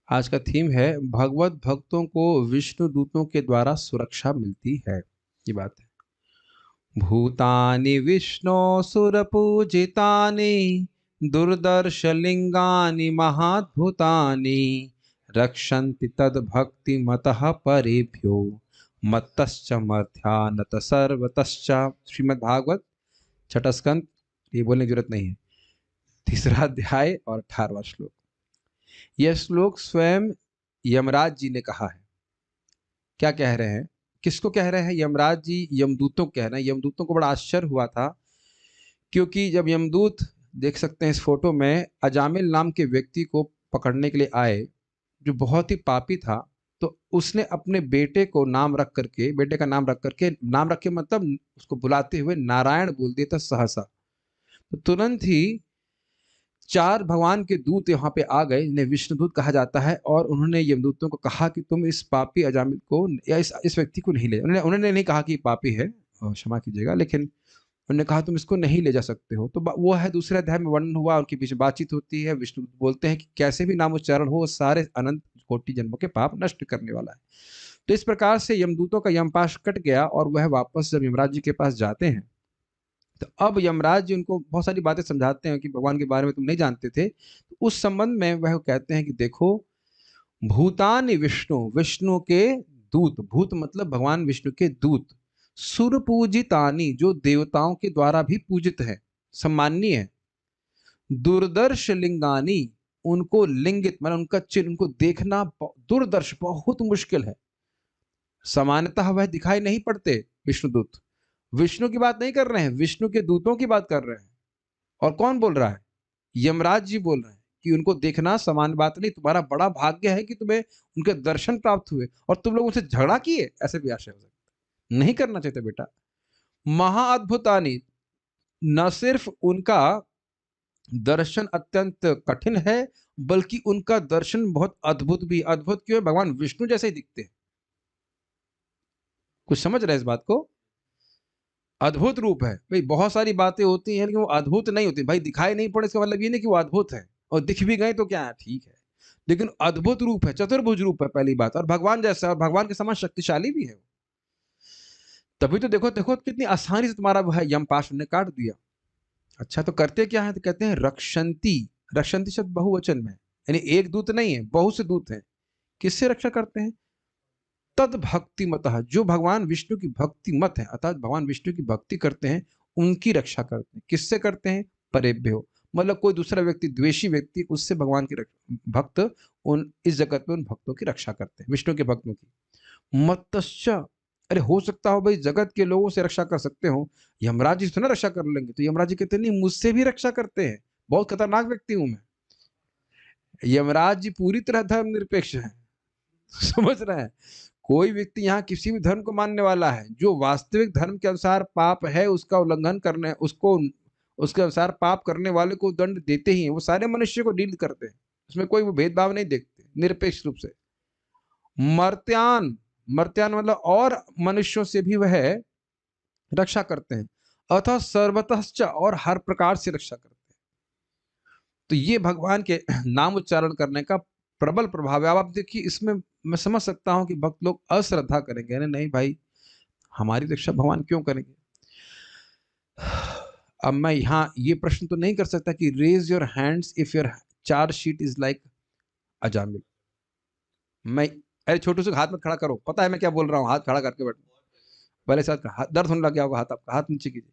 आज का थीम है भगवत भक्तों को विष्णु दूतों के द्वारा सुरक्षा मिलती है। ये बात है। भूतानि विष्णो सुरपूजितानि दुर्दर्श लिंगानि महाद्भुतानि रक्षन्ति तद्भक्ति मतः परेभ्यो मत्तश्च मध्यानत सर्वतश्च। श्रीमद् भागवत छठा स्कंद। ये बोलने की जरूरत नहीं है। तीसरा अध्याय और 18वां श्लोक। यह श्लोक स्वयं यमराज जी ने कहा है। क्या कह रहे हैं? किसको कह रहे हैं? यमराज जी यमदूतों को कह रहे हैं। यमदूतों को बड़ा आश्चर्य हुआ था, क्योंकि जब यमदूत, देख सकते हैं इस फोटो में, अजामिल नाम के व्यक्ति को पकड़ने के लिए आए, जो बहुत ही पापी था, तो उसने अपने बेटे को नाम रख करके, बेटे का नाम रख के मतलब उसको बुलाते हुए नारायण बोल दिया था सहसा। तो तुरंत ही 4 भगवान के दूत यहाँ पे आ गए, जिन्हें विष्णुदूत कहा जाता है, और उन्होंने यमदूतों को कहा कि तुम इस पापी अजामिल को या इस व्यक्ति को नहीं ले। उन्होंने नहीं कहा कि पापी है, क्षमा कीजिएगा, लेकिन उन्होंने कहा तुम इसको नहीं ले जा सकते हो। तो वो है दूसरे अध्याय में वर्णन हुआ, उनके बीच बातचीत होती है। विष्णु बोलते हैं कि कैसे भी नाम उच्चारण हो, सारे अनंत कोटि जन्मों के पाप नष्ट करने वाला है। तो इस प्रकार से यमदूतों का यमपाश कट गया, और वह वापस जब यमराज जी के पास जाते हैं, तो अब यमराज जी उनको बहुत सारी बातें समझाते हैं कि भगवान के बारे में तुम नहीं जानते थे। तो उस संबंध में वह कहते हैं कि देखो, भूतानि विष्णु, विष्णु के दूत, भूत मतलब भगवान विष्णु के दूत, सुर पूजितानि, जो देवताओं के द्वारा भी पूजित है, सम्माननीय है, दुर्दर्श लिंगानी, उनको लिंगित मतलब उनका चिन्ह, उनको देखना दुर्दर्श, बहुत मुश्किल है। सामान्यतः वह दिखाई नहीं पड़ते विष्णुदूत। विष्णु की बात नहीं कर रहे हैं, विष्णु के दूतों की बात कर रहे हैं। और कौन बोल रहा है? यमराज जी बोल रहे हैं कि उनको देखना सामान्य बात नहीं, तुम्हारा बड़ा भाग्य है कि तुम्हें उनके दर्शन प्राप्त हुए, और तुम लोग उनसे झगड़ा किए, ऐसे भी आशय हो सकता है। नहीं करना चाहिए बेटा। महाअद्भुतानि, न सिर्फ उनका दर्शन अत्यंत कठिन है, बल्कि उनका दर्शन बहुत अद्भुत भी। अद्भुत क्यों है? भगवान विष्णु जैसे ही दिखते हैं। कुछ समझ रहे हैं इस बात को? अद्भुत रूप है भाई। बहुत सारी बातें होती हैं लेकिन वो अद्भुत नहीं होती भाई। दिखाई नहीं पड़े इसका मतलब ये नहीं कि वो अद्भुत है, और दिख भी गए तो क्या है, ठीक है, लेकिन अद्भुत रूप है, चतुर्भुज रूप है, पहली बात। और भगवान जैसा, और भगवान के समान शक्तिशाली भी है। तभी तो देखो देखो कितनी आसानी से तुम्हारा वो है यमपाश ने काट दिया। अच्छा, तो करते क्या है? तो कहते हैं रक्षंती। रक्षंती शब्द बहुवचन में है, यानी एक दूत नहीं है, बहुत से दूत हैं। किससे रक्षा करते हैं? तद भक्ति मतः, जो भगवान विष्णु की भक्ति मत है, अर्थात भगवान विष्णु की भक्ति करते हैं, उनकी रक्षा करते हैं। किससे करते हैं? परेभ्यो, मतलब कोई दूसरा व्यक्ति, द्वेषी व्यक्ति, उससे भगवान के भक्त उन इस जगत में उन भक्तों की रक्षा करते हैं, विष्णु के भक्तों की। मत्स्य, अरे हो सकता हो भाई जगत के लोगों से रक्षा कर सकते हो, यमराज जी से ना रक्षा कर लेंगे? तो यमराज जी कहते नहीं, मुझसे भी रक्षा करते हैं, बहुत खतरनाक व्यक्ति हूं मैं। यमराज जी पूरी तरह धर्मनिरपेक्ष है। समझ रहे हैं? कोई व्यक्ति यहाँ किसी भी धर्म को मानने वाला है, जो वास्तविक धर्म के अनुसार पाप है उसका उल्लंघन करने, उसको उसके अनुसार पाप करने वाले को दंड देते ही हैं। वो सारे मनुष्य को डील करते हैं, उसमें कोई वो भेदभाव नहीं देखते, निरपेक्ष रूप से। मर्त्यान, मर्त्यान मतलब और मनुष्यों से भी वह रक्षा करते हैं, अतः सर्वतश्च, और हर प्रकार से रक्षा करते हैं। तो ये भगवान के नाम उच्चारण करने का प्रबल प्रभाव है। अब आप देखिए, इसमें मैं समझ सकता हूं कि भक्त लोग अश्रद्धा करेंगे, नहीं भाई, हमारी रक्षा भगवान क्यों करेंगे? अब मैं यहाँ ये प्रश्न तो नहीं कर सकता कि raise your hands if your charge sheet is like Ajamil. मैं, अरे छोटू से हाथ में खड़ा करो, पता है मैं क्या बोल रहा हूँ, हाथ खड़ा करके बैठो। पहले साथ दर्द होने लग गया होगा, हाथ आपका, हाथ नीचे कीजिए।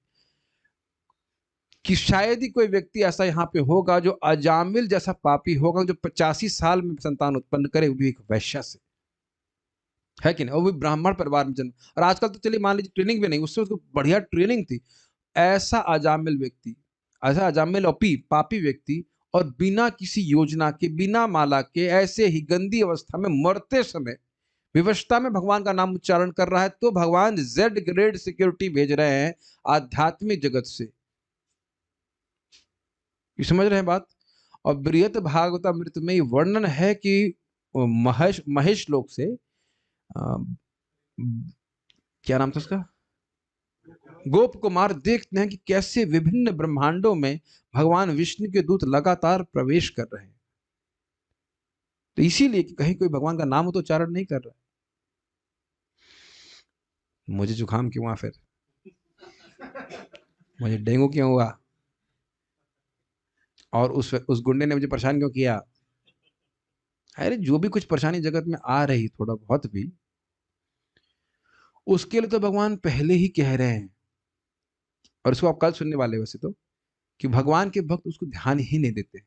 कि शायद ही कोई व्यक्ति ऐसा यहाँ पे होगा जो अजामिल जैसा पापी होगा, जो 85 साल में संतान उत्पन्न करे, वो भी एक वैश्या से, है कि नहीं? वो भी ब्राह्मण परिवार में जन्म। और आजकल तो चलिए मान लीजिए ट्रेनिंग भी नहीं, उससे उसको बढ़िया ट्रेनिंग थी। ऐसा अजामिल व्यक्ति, ऐसा अजामिल अपी पापी व्यक्ति, और बिना किसी योजना के, बिना माला के, ऐसे ही गंदी अवस्था में मरते समय विवशता में भगवान का नाम उच्चारण कर रहा है, तो भगवान जेड ग्रेड सिक्योरिटी भेज रहे हैं आध्यात्मिक जगत से। समझ रहे हैं बात? और बृहत भागवतामृत में वर्णन है कि महेश महेश लोक से, क्या नाम था उसका, गोप कुमार देखते हैं कि कैसे विभिन्न ब्रह्मांडों में भगवान विष्णु के दूत लगातार प्रवेश कर रहे हैं। तो इसीलिए कि कहीं कोई भगवान का नाम तो उच्चारण नहीं कर रहा। मुझे जुकाम क्यों हुआ, फिर मुझे डेंगू क्यों हुआ, और उस गुंडे ने मुझे परेशान क्यों किया? अरे जो भी कुछ परेशानी जगत में आ रही थोड़ा बहुत भी, उसके लिए तो भगवान पहले ही कह रहे हैं, और इसको आप कल सुनने वाले वैसे तो, कि भगवान के भक्त उसको ध्यान ही नहीं देते।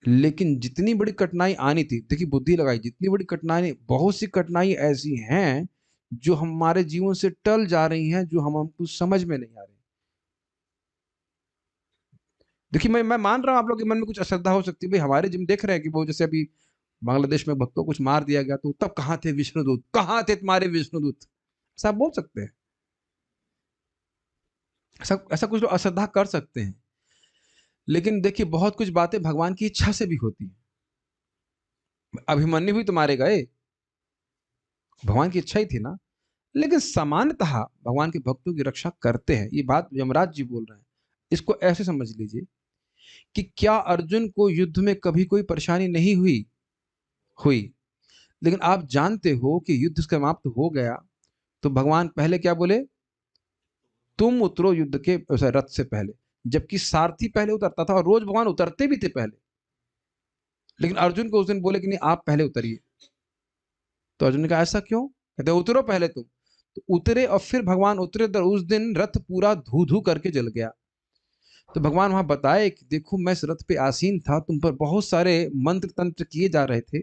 लेकिन जितनी बड़ी कठिनाई आनी थी, देखिए बुद्धि लगाई, जितनी बड़ी कठिनाई, बहुत सी कठिनाई ऐसी हैं जो हमारे जीवन से टल जा रही हैं, जो हम हमको समझ में नहीं आ रही। देखिए मैं मान रहा हूं आप लोग के मन में कुछ अश्रद्धा हो सकती है, भाई हमारे जिम देख रहे हैं कि वो जैसे अभी बांग्लादेश में भक्तों को कुछ मार दिया गया, तो तब कहाँ थे विष्णुदूत, कहाँ थे तुम्हारे विष्णुदूत, ऐसा आप बोल सकते हैं। ऐसा ऐसा कुछ लोग अश्रद्धा कर सकते हैं, लेकिन देखिए बहुत कुछ बातें भगवान की इच्छा से भी होती हैं। अभिमन्यु भी तुम्हारे गए, भगवान की इच्छा ही थी ना। लेकिन सामान्यतः भगवान के भक्तों की रक्षा करते हैं, ये बात यमराज जी बोल रहे हैं। इसको ऐसे समझ लीजिए कि क्या अर्जुन को युद्ध में कभी कोई परेशानी नहीं हुई? हुई। लेकिन आप जानते हो कि युद्ध समाप्त हो गया तो भगवान पहले क्या बोले? तुम उतरो युद्ध के रथ से पहले। जबकि सारथी पहले उतरता था, और रोज भगवान उतरते भी थे पहले, लेकिन अर्जुन को उस दिन बोले कि नहीं आप पहले उतरिए। तो अर्जुन ने कहा ऐसा क्यों? कहते उतरो पहले तुम। तो उतरे, और फिर भगवान उतरे, तो उस दिन रथ पूरा धू धू करके जल गया। तो भगवान वहां बताए कि देखो मैं इस रथ पे आसीन था, तुम पर बहुत सारे मंत्र तंत्र किए जा रहे थे,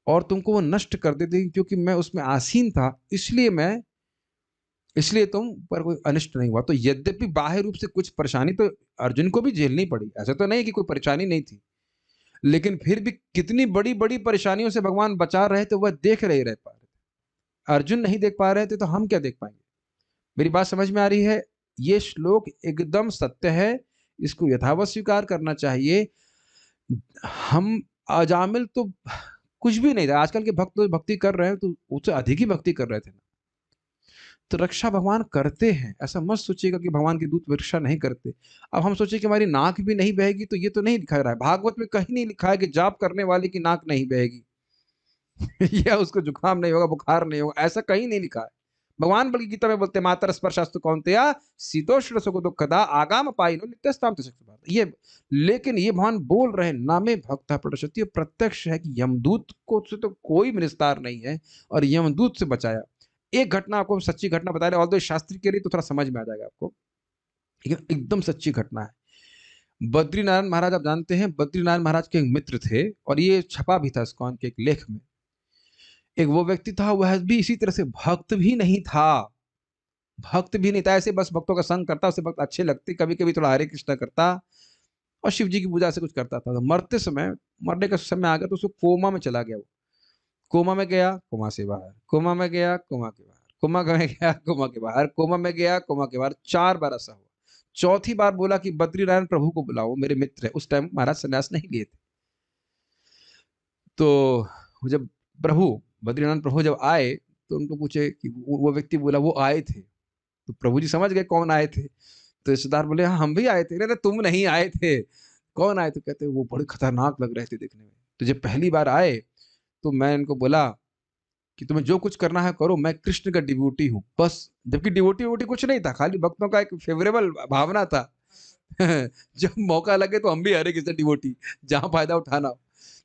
और तुमको वो नष्ट कर देते, क्योंकि मैं उसमें आसीन था, इसलिए तुम पर कोई अनिष्ट नहीं हुआ। तो यद्यपि बाह्य रूप से कुछ परेशानी तो अर्जुन को भी झेलनी पड़ी, ऐसा तो नहीं कि कोई परेशानी नहीं थी, लेकिन फिर भी कितनी बड़ी बड़ी परेशानियों से भगवान बचा रहे थे, वह देख रहे रह पा रहे। अर्जुन नहीं देख पा रहे थे तो हम क्या देख पाएंगे? मेरी बात समझ में आ रही है? ये श्लोक एकदम सत्य है, इसको यथावत स्वीकार करना चाहिए। हम अजामिल तो कुछ भी नहीं था, आजकल के भक्त तो भक्ति कर रहे हैं तो उससे अधिक ही भक्ति कर रहे थे। तो रक्षा भगवान करते हैं, ऐसा मत सोचिएगा कि भगवान के दूत रक्षा नहीं करते। अब हम सोचिए कि हमारी नाक भी नहीं बहेगी, तो ये तो नहीं लिखा रहा है भागवत में, कहीं नहीं लिखा है कि जाप करने वाले की नाक नहीं बहेगी या उसको जुकाम नहीं होगा, बुखार नहीं होगा, ऐसा कहीं नहीं लिखा है। भगवान बल्कि गीता में बोलते मातर स्पर्शास्तु कौन्तेया शीतोष्ण सुख दुखदा आगाम पाइनो नित्यस्ताम तशक्ति, ये, लेकिन ये भगवान बोल रहे नामे भक्त प्रदर्शति, प्रत्यक्ष है कि यमदूत को से तो कोई विस्तार नहीं है, और यमदूत से बचाया। एक घटना आपको सच्ची घटना बता रहे, ऑल्दो शास्त्री के लिए तो थोड़ा समझ में आ जाएगा आपको, लेकिन एकदम सच्ची घटना है। बद्रीनारायण महाराज, आप जानते हैं बद्रीनारायण महाराज के एक मित्र थे, और ये छपा भी था इस्कॉन के एक लेख में। एक वो व्यक्ति था, वह भी इसी तरह से भक्त भी नहीं था, भक्त भी नहीं था, ऐसे बस भक्तों का संग करता, उसे भक्त अच्छे लगते, कभी कभी थोड़ा हरे कृष्णा करता, और शिव जी की पूजा से कुछ करता था। तो मरते समय, मरने का समय आ गया, तो उसको कोमा में चला गया। वो कोमा में गया, कोमा से बाहर, कोमा में गया, कोमा के बाहर, कोमा में गया, कोमा के बाहर, कोमा में गया, कोमा के बाहर, 4 बार ऐसा हुआ। चौथी बार बोला कि बद्रीनारायण प्रभु को बुलाओ, मेरे मित्र है। उस टाइम महाराज संन्यास नहीं लिए थे। तो जब प्रभु, बद्रीनारायण प्रभु जब आए, तो उनको पूछे कि वो व्यक्ति बोला वो आए थे। तो प्रभु जी समझ गए कौन आए थे। तो रिश्तेदार बोले हाँ हम भी आए थे। नहीं तुम नहीं आए थे। कौन आए थे? कहते वो बड़े खतरनाक लग रहे थे देखने में। तो जब पहली बार आए तो मैं इनको बोला कि तुम्हें जो कुछ करना है करो, मैं कृष्ण का डिवोटी हूँ बस। जबकि डिवोटी वोटी कुछ नहीं था, खाली भक्तों का एक फेवरेबल भावना था जब मौका लगे तो हम भी हरे कृष्ण डिवोटी, जहां फायदा उठाना हो।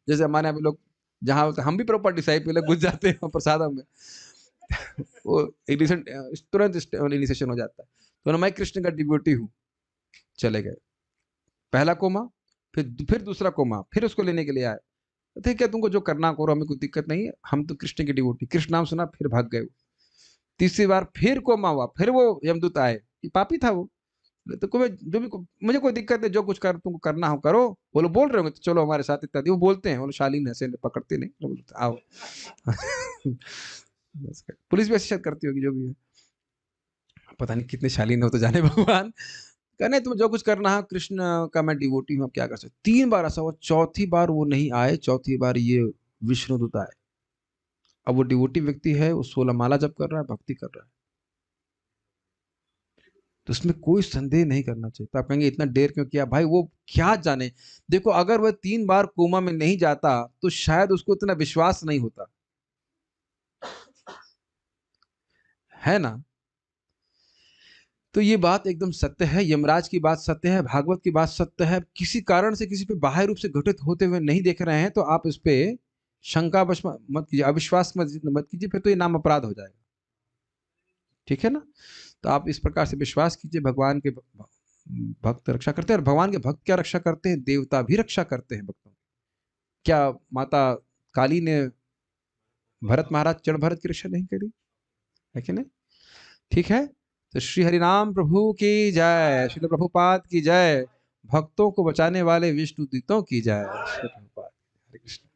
जैसे हमारे यहाँ पे लोग जहां होते हम भी प्रॉपर डिसाइपल घुस जाते हैं प्रसादम में वो इनिशिएशन तुरंत इनिशिएशन हो जाता है। तो मैं कृष्ण का डिवोटी हूँ। चले गए, पहला कोमा, फिर दूसरा कोमा, फिर उसको लेने के लिए आए। तो ठीक है तुमको जो करना करो, हमें कोई दिक्कत नहीं है, हम तो कृष्ण की डिवोटी। कृष्ण नाम सुना, फिर भाग गए। तीसरी बार फिर कोमा हुआ, फिर वो यमदूत आए, ये पापी था वो। तो कोई जो भी मुझे कोई दिक्कत है, जो कुछ कर तुमको करना हो करो। वो लोग बोल रहे होंगे तो चलो हमारे साथ इत्यादि, वो बोलते हैं, वो लोग शालीन ऐसे पकड़ते नहीं, वो बोलते, आओ बस पुलिस भी ऐसे शायद करती होगी, जो भी है, पता नहीं कितने शालीन हो तो जाने भगवान। कहने तुम जो कुछ करना है, कृष्ण का मैं डिवोटी हूँ, अब क्या कर सकते। 3 बार ऐसा हुआ, चौथी बार वो नहीं आए, चौथी बार ये विष्णुदूत आए। अब वो डिवोटी व्यक्ति है, वो 16 माला जप कर रहा है, भक्ति कर रहा है। तो उसमें कोई संदेह नहीं करना चाहिए। तो आप कहेंगे इतना देर क्यों किया भाई, वो क्या जाने। देखो अगर वह 3 बार कोमा में नहीं जाता तो शायद उसको इतना विश्वास नहीं होता, है ना। तो ये बात एकदम सत्य है, यमराज की बात सत्य है, भागवत की बात सत्य है। किसी कारण से किसी पे बाह्य रूप से घटित होते हुए नहीं देख रहे हैं तो आप इस पे शंका बस मत कीजिए, अविश्वास मत कीजिए, फिर तो ये नाम अपराध हो जाएगा। ठीक है ना। तो आप इस प्रकार से विश्वास कीजिए, भगवान के भक्त रक्षा करते हैं, और भगवान के भक्त क्या रक्षा करते हैं, देवता भी रक्षा करते हैं भक्तों की। क्या माता काली ने भरत महाराज चढ़ भरत की रक्षा नहीं करी, है कि नहीं। ठीक है। तो श्री हरिनाम प्रभु की जय, श्रील प्रभुपाद की जय, भक्तों को बचाने वाले विष्णु दूतों की जय। श्री प्रभुपाद, हरे कृष्ण।